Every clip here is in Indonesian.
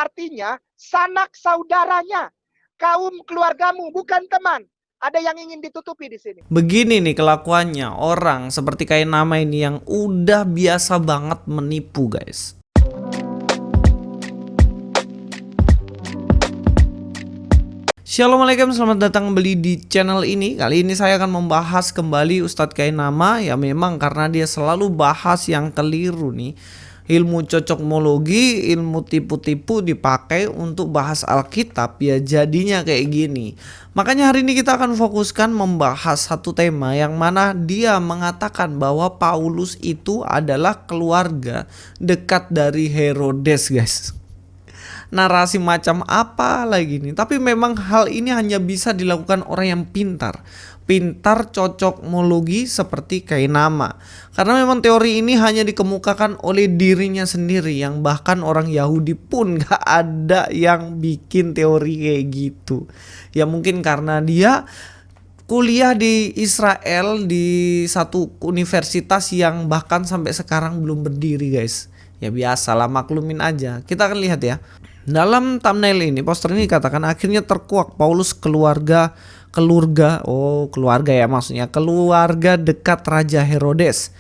artinya sanak saudaranya, kaum keluargamu, bukan teman. Ada yang ingin ditutupi di sini. Begini nih kelakuannya orang seperti kain nama ini yang udah biasa banget menipu, guys. Assalamualaikum, selamat datang kembali di channel ini. Kali ini saya akan membahas kembali Ustadz Kain Nama. Ya memang karena dia selalu bahas yang keliru nih. Ilmu cocokmologi, ilmu tipu-tipu dipakai untuk bahas Alkitab, ya jadinya kayak gini. Makanya hari ini kita akan fokuskan membahas satu tema yang mana dia mengatakan bahwa Paulus itu adalah keluarga dekat dari Herodes, guys. Narasi macam apa lagi nih? Tapi memang hal ini hanya bisa dilakukan orang yang pintar cocokmologi seperti Kain Nama. Karena memang teori ini hanya dikemukakan oleh dirinya sendiri, yang bahkan orang Yahudi pun gak ada yang bikin teori kayak gitu. Ya mungkin karena dia kuliah di Israel di satu universitas yang bahkan sampai sekarang belum berdiri, guys. Ya biasalah, maklumin aja. Kita akan lihat ya. Dalam thumbnail ini, poster ini dikatakan akhirnya terkuak Paulus keluarga ya, maksudnya keluarga dekat Raja Herodes.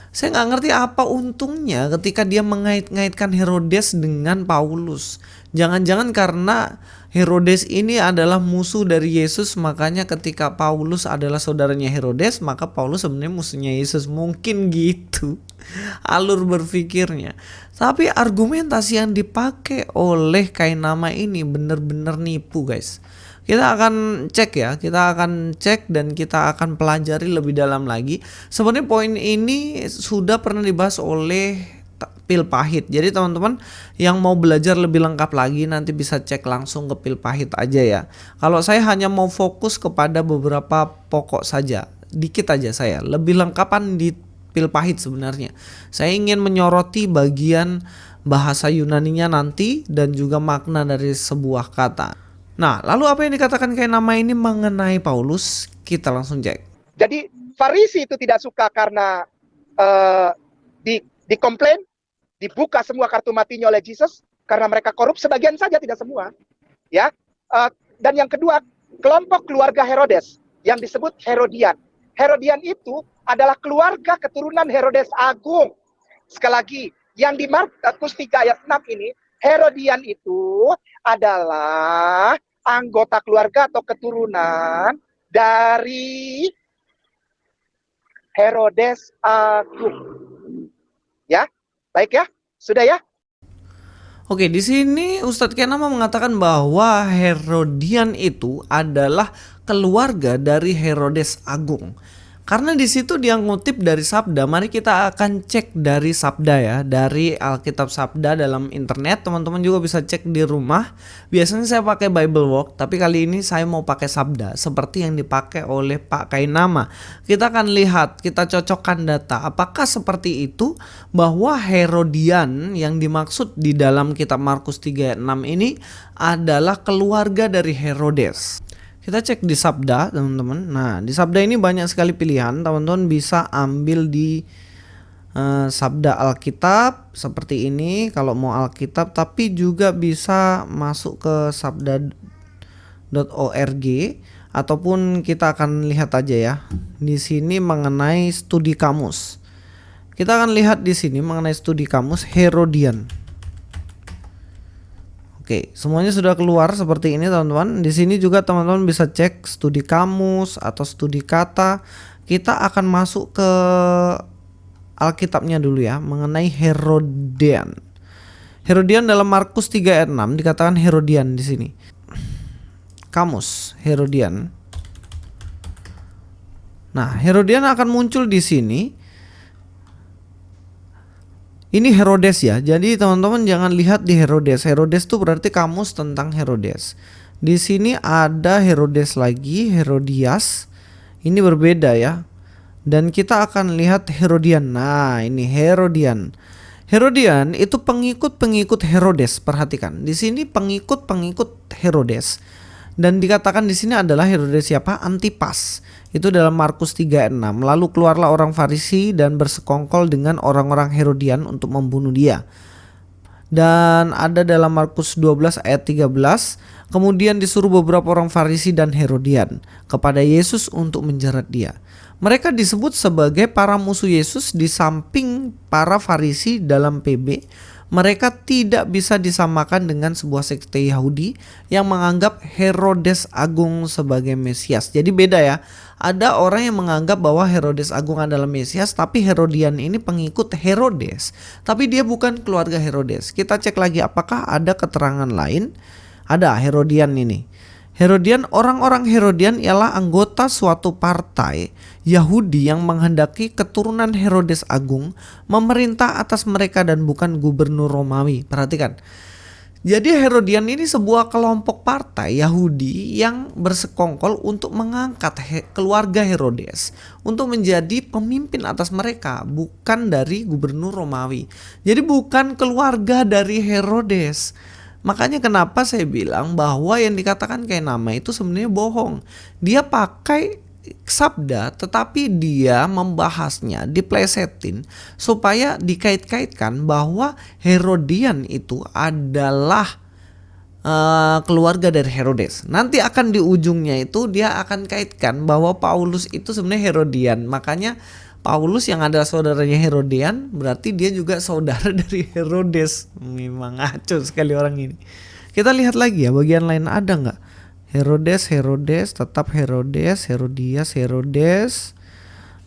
Saya nggak ngerti apa untungnya ketika dia mengait-ngaitkan Herodes dengan Paulus. Jangan-jangan karena Herodes ini adalah musuh dari Yesus, makanya ketika Paulus adalah saudaranya Herodes, maka Paulus sebenarnya musuhnya Yesus. Mungkin gitu alur berpikirnya. Tapi argumentasi yang dipakai oleh Kain Nama ini bener-bener nipu, guys. Kita akan cek ya, kita akan cek dan kita akan pelajari lebih dalam lagi. Sebenarnya poin ini sudah pernah dibahas oleh Pil Pahit. Jadi teman-teman yang mau belajar lebih lengkap lagi nanti bisa cek langsung ke Pil Pahit aja ya. Kalau saya hanya mau fokus kepada beberapa pokok saja, dikit aja saya. Lebih lengkapan di Pil Pahit sebenarnya. Saya ingin menyoroti bagian bahasa Yunaninya nanti dan juga makna dari sebuah kata. Nah, lalu apa yang dikatakan Kain Nama ini mengenai Paulus? Kita langsung cek. Jadi Farisi itu tidak suka karena dikomplain, dibuka semua kartu matinya oleh Yesus karena mereka korup, sebagian saja, tidak semua. Ya. Dan yang kedua, kelompok keluarga Herodes yang disebut Herodian. Herodian itu adalah keluarga keturunan Herodes Agung. Sekali lagi, yang di Markus 3 ayat 6 ini, Herodian itu adalah anggota keluarga atau keturunan dari Herodes Agung. Ya, baik ya, sudah ya. Oke, di sini Ustadz Kain Nama mengatakan bahwa Herodian itu adalah keluarga dari Herodes Agung. Karena di situ dia ngutip dari Sabda. Mari kita akan cek dari Sabda ya, dari Alkitab Sabda dalam internet. Teman-teman juga bisa cek di rumah. Biasanya saya pakai Bible Walk, tapi kali ini saya mau pakai Sabda seperti yang dipakai oleh Pak Kain Nama. Kita akan lihat, kita cocokkan data. Apakah seperti itu bahwa Herodian yang dimaksud di dalam kitab Markus 3 ayat 6 ini adalah keluarga dari Herodes. Kita cek di Sabda, teman-teman. Nah, di Sabda ini banyak sekali pilihan. Teman-teman bisa ambil di Sabda Alkitab seperti ini kalau mau Alkitab, tapi juga bisa masuk ke sabda.org ataupun kita akan lihat aja ya. Di sini mengenai studi kamus. Kita akan lihat di sini mengenai studi kamus Herodian. Oke, semuanya sudah keluar seperti ini, teman-teman. Di sini juga teman-teman bisa cek studi kamus atau studi kata. Kita akan masuk ke Alkitabnya dulu ya, mengenai Herodian. Herodian dalam Markus 3 ayat 6 dikatakan Herodian di sini. Kamus Herodian. Nah, Herodian akan muncul di sini. Ini Herodes ya. Jadi teman-teman jangan lihat di Herodes. Herodes itu berarti kamus tentang Herodes. Di sini ada Herodes lagi, Herodias. Ini berbeda ya. Dan kita akan lihat Herodian. Nah, ini Herodian. Herodian itu pengikut-pengikut Herodes. Perhatikan. Di sini pengikut-pengikut Herodes. Dan dikatakan di sini adalah Herodes siapa? Antipas. Itu dalam Markus 3 ayat 6. Lalu keluarlah orang Farisi dan bersekongkol dengan orang-orang Herodian untuk membunuh dia. Dan ada dalam Markus 12 ayat 13, kemudian disuruh beberapa orang Farisi dan Herodian kepada Yesus untuk menjerat dia. Mereka disebut sebagai para musuh Yesus di samping para Farisi dalam PB. Mereka tidak bisa disamakan dengan sebuah sekte Yahudi yang menganggap Herodes Agung sebagai Mesias. Jadi beda ya. Ada orang yang menganggap bahwa Herodes Agung adalah Mesias, tapi Herodian ini pengikut Herodes. Tapi dia bukan keluarga Herodes. Kita cek lagi apakah ada keterangan lain. Ada Herodian ini. Herodian, orang-orang Herodian ialah anggota suatu partai Yahudi yang menghendaki keturunan Herodes Agung memerintah atas mereka dan bukan gubernur Romawi. Perhatikan. Jadi Herodian ini sebuah kelompok partai Yahudi yang bersekongkol untuk mengangkat keluarga Herodes untuk menjadi pemimpin atas mereka, bukan dari gubernur Romawi. Jadi bukan keluarga dari Herodes. Makanya kenapa saya bilang bahwa yang dikatakan Kainama itu sebenarnya bohong. Dia pakai sabda tetapi dia membahasnya diplesetin supaya dikait-kaitkan bahwa Herodian itu adalah keluarga dari Herodes. Nanti akan di ujungnya itu dia akan kaitkan bahwa Paulus itu sebenarnya Herodian. Makanya Paulus yang adalah saudaranya Herodian berarti dia juga saudara dari Herodes. Memang ngaco sekali orang ini. Kita lihat lagi ya bagian lain ada nggak? Herodes, tetap Herodes, Herodias, Herodes.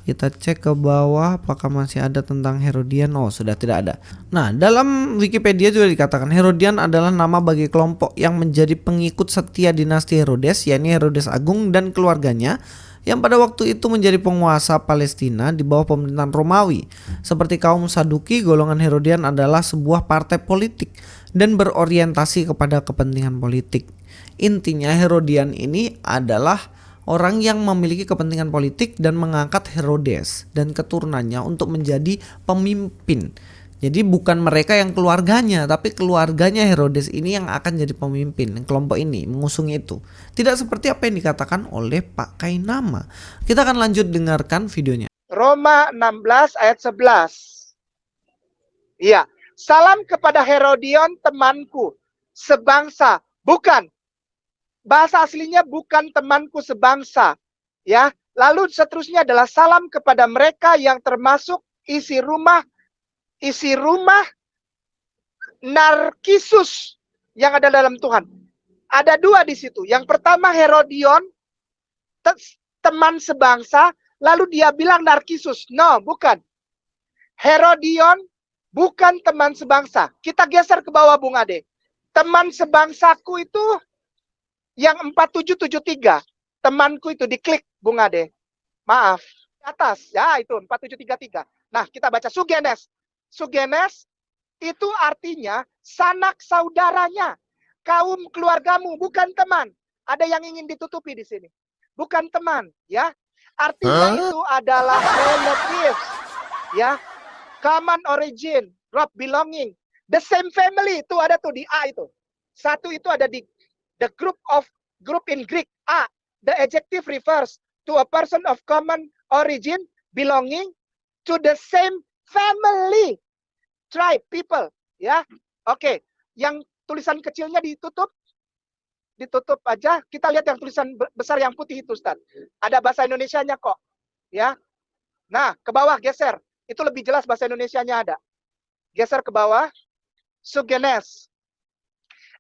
Kita cek ke bawah apakah masih ada tentang Herodian. Oh, sudah tidak ada. Nah, dalam Wikipedia juga dikatakan Herodian adalah nama bagi kelompok yang menjadi pengikut setia dinasti Herodes, yakni Herodes Agung dan keluarganya, yang pada waktu itu menjadi penguasa Palestina di bawah pemerintahan Romawi. Seperti kaum Saduki, golongan Herodian adalah sebuah partai politik dan berorientasi kepada kepentingan politik. Intinya Herodian ini adalah orang yang memiliki kepentingan politik dan mengangkat Herodes dan keturunannya untuk menjadi pemimpin. Jadi bukan mereka yang keluarganya, tapi keluarganya Herodes ini yang akan jadi pemimpin. Kelompok ini mengusung itu. Tidak seperti apa yang dikatakan oleh Pak Kainama. Kita akan lanjut dengarkan videonya. Roma 16 ayat 11. Iya, salam kepada Herodion temanku sebangsa. Bukan. Bahasa aslinya bukan temanku sebangsa. Ya, lalu seterusnya adalah salam kepada mereka yang termasuk isi rumah Narkisus yang ada dalam Tuhan. Ada dua di situ. Yang pertama Herodion, teman sebangsa, lalu dia bilang Narkisus. No, bukan. Herodion bukan teman sebangsa. Kita geser ke bawah Bung Ade. Teman sebangsaku itu yang 4773. Temanku itu diklik Bung Ade. Maaf. Atas. Ya itu 4733. Nah kita baca Sugenes. Sugenes itu artinya sanak saudaranya, kaum keluargamu, bukan teman. Ada yang ingin ditutupi di sini. Bukan teman, ya. Artinya itu adalah relative, ya. Common origin, group belonging. The same family itu ada tuh di A itu. Satu itu ada di the group in Greek A. The adjective refers to a person of common origin belonging to the same family. Tribe, people, ya. Oke, yang tulisan kecilnya ditutup aja. Kita lihat yang tulisan besar yang putih itu, Ustaz. Ada bahasa Indonesianya kok, ya. Nah, ke bawah geser. Itu lebih jelas bahasa Indonesianya ada. Geser ke bawah. Sugenes.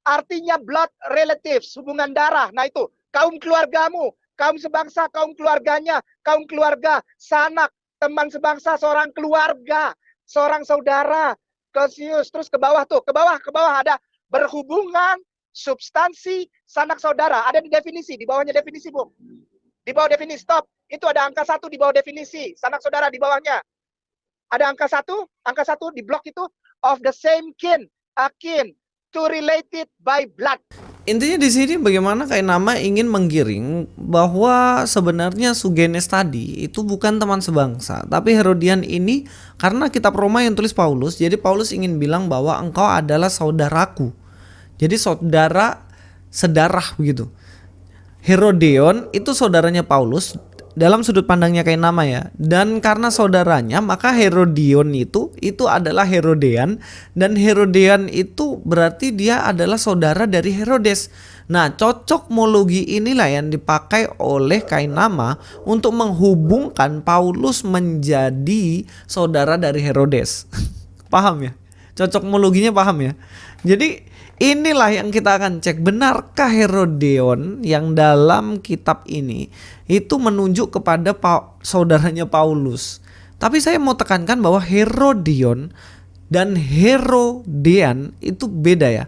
Artinya blood relatives, hubungan darah. Nah itu, kaum keluargamu, kaum sebangsa, kaum keluarganya, kaum keluarga, sanak, teman sebangsa, seorang keluarga, seorang saudara. Klosius, terus ke bawah tuh, ke bawah ada berhubungan, substansi, sanak saudara. Ada di definisi, di bawahnya definisi, Bung. Di bawah definisi, stop. Itu ada angka 1 di bawah definisi, sanak saudara di bawahnya. Ada angka 1 di blok itu, of the same kin, akin, to related by blood. Intinya di sini bagaimana Kainama ingin menggiring bahwa sebenarnya Sugenes tadi itu bukan teman sebangsa, tapi Herodian ini karena kitab Roma yang tulis Paulus, jadi Paulus ingin bilang bahwa engkau adalah saudaraku. Jadi saudara sedarah begitu. Herodion itu saudaranya Paulus, dalam sudut pandangnya Kainama ya. Dan karena saudaranya, maka Herodion itu adalah Herodean, dan Herodean itu berarti dia adalah saudara dari Herodes. Nah, cocokmologi inilah yang dipakai oleh Kainama untuk menghubungkan Paulus menjadi saudara dari Herodes. Paham ya? Cocokmologinya paham ya? Jadi inilah yang kita akan cek, benarkah Herodion yang dalam kitab ini itu menunjuk kepada saudaranya Paulus. Tapi saya mau tekankan bahwa Herodion dan Herodian itu beda ya.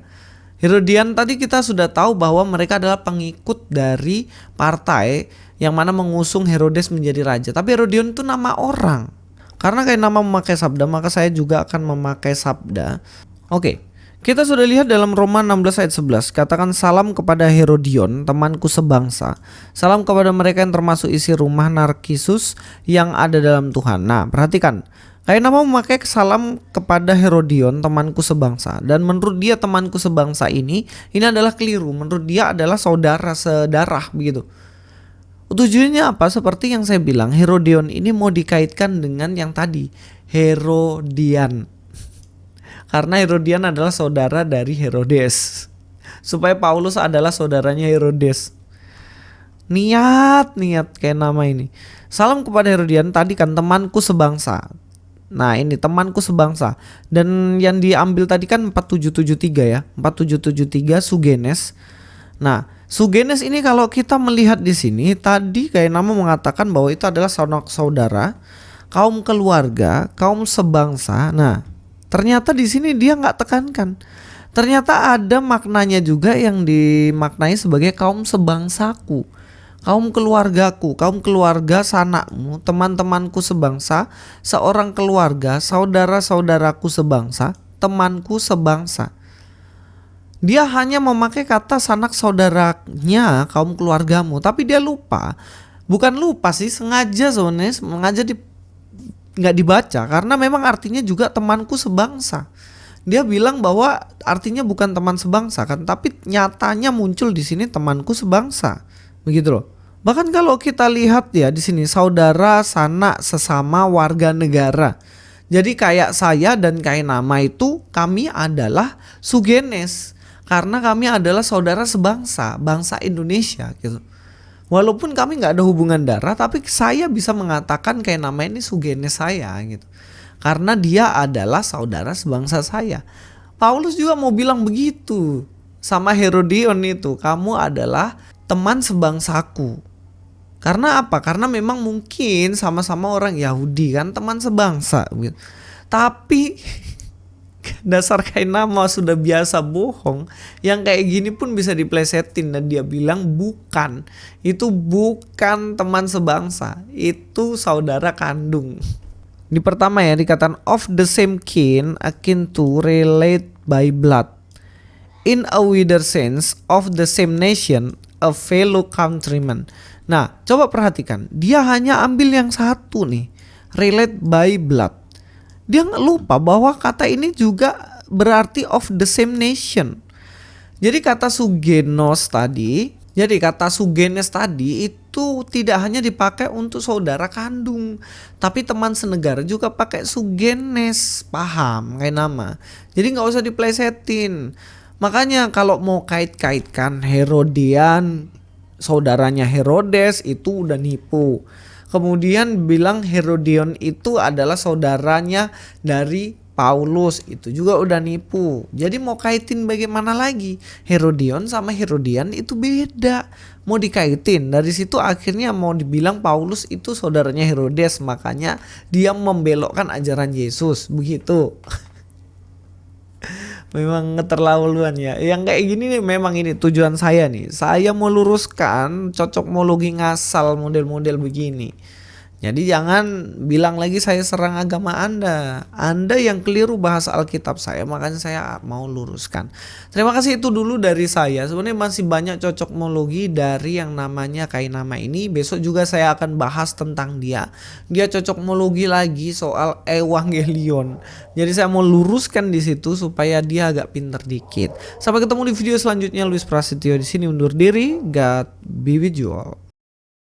Herodian tadi kita sudah tahu bahwa mereka adalah pengikut dari partai yang mana mengusung Herodes menjadi raja. Tapi Herodion itu nama orang. Karena Kainama memakai sabda, maka saya juga akan memakai sabda. Oke. Kita sudah lihat dalam Roma 16 ayat 11, katakan salam kepada Herodion, temanku sebangsa. Salam kepada mereka yang termasuk isi rumah Narkisus yang ada dalam Tuhan. Nah, perhatikan. Kainama memakai salam kepada Herodion, temanku sebangsa. Dan menurut dia temanku sebangsa ini adalah keliru. Menurut dia adalah saudara sedarah begitu. Tujuannya apa? Seperti yang saya bilang, Herodion ini mau dikaitkan dengan yang tadi, Herodian. Karena Herodian adalah saudara dari Herodes. Supaya Paulus adalah saudaranya Herodes. Niat kayak nama ini. Salam kepada Herodian, tadi kan temanku sebangsa. Nah, ini temanku sebangsa. Dan yang diambil tadi kan 4773 ya. 4773 Sugenes. Nah, Sugenes ini kalau kita melihat di sini, tadi kayak nama mengatakan bahwa itu adalah saudara, kaum keluarga, kaum sebangsa. Nah, ternyata di sini dia nggak tekankan. Ternyata ada maknanya juga yang dimaknai sebagai kaum sebangsaku, kaum keluargaku, kaum keluarga sanakmu, teman-temanku sebangsa, seorang keluarga, saudara-saudaraku sebangsa, temanku sebangsa. Dia hanya memakai kata sanak saudaranya, kaum keluargamu, tapi dia lupa. Bukan lupa sih, sengaja sebenarnya, sengaja nggak dibaca karena memang artinya juga temanku sebangsa. Dia bilang bahwa artinya bukan teman sebangsa kan, tapi nyatanya muncul di sini temanku sebangsa. Begitu loh. Bahkan kalau kita lihat ya di sini saudara, sanak, sesama warga negara. Jadi kayak saya dan Kainama itu kami adalah Sugenes karena kami adalah saudara sebangsa, bangsa Indonesia gitu. Walaupun kami nggak ada hubungan darah, tapi saya bisa mengatakan kayak nama ini Sugenes saya gitu. Karena dia adalah saudara sebangsa saya. Paulus juga mau bilang begitu sama Herodion itu, kamu adalah teman sebangsaku. Karena apa? Karena memang mungkin sama-sama orang Yahudi kan, teman sebangsa gitu. Tapi dasar Kainama sudah biasa bohong. Yang kayak gini pun bisa diplesetin dan dia bilang bukan. Itu bukan teman sebangsa. Itu saudara kandung. Di pertama ya dikatakan of the same kin, akin to, relate by blood. In a wider sense, of the same nation, a fellow countryman. Nah, coba perhatikan. Dia hanya ambil yang satu nih. Relate by blood. Dia lupa bahwa kata ini juga berarti of the same nation. Jadi kata Sugenos tadi, itu tidak hanya dipakai untuk saudara kandung, tapi teman senegara juga pakai Sugenes, paham kayak nama. Jadi nggak usah diplesetin. Makanya kalau mau kait-kaitkan Herodian, saudaranya Herodes itu udah nipu. Kemudian bilang Herodion itu adalah saudaranya dari Paulus, itu juga udah nipu. Jadi mau kaitin bagaimana lagi? Herodion sama Herodian itu beda. Mau dikaitin, dari situ akhirnya mau dibilang Paulus itu saudaranya Herodes, makanya dia membelokkan ajaran Yesus, begitu. Memang keterlaluan ya. Yang kayak gini nih memang ini tujuan saya nih. Saya mau luruskan cocokmologi ngasal model-model begini. Jadi jangan bilang lagi saya serang agama Anda. Anda yang keliru bahasa Alkitab saya, makanya saya mau luruskan. Terima kasih, itu dulu dari saya. Sebenarnya masih banyak cocokmologi dari yang namanya Kainama ini. Besok juga saya akan bahas tentang dia. Dia cocokmologi lagi soal Evangelion. Jadi saya mau luruskan di situ supaya dia agak pinter dikit. Sampai ketemu di video selanjutnya. Luis Prasetyo di sini undur diri. God be with you all.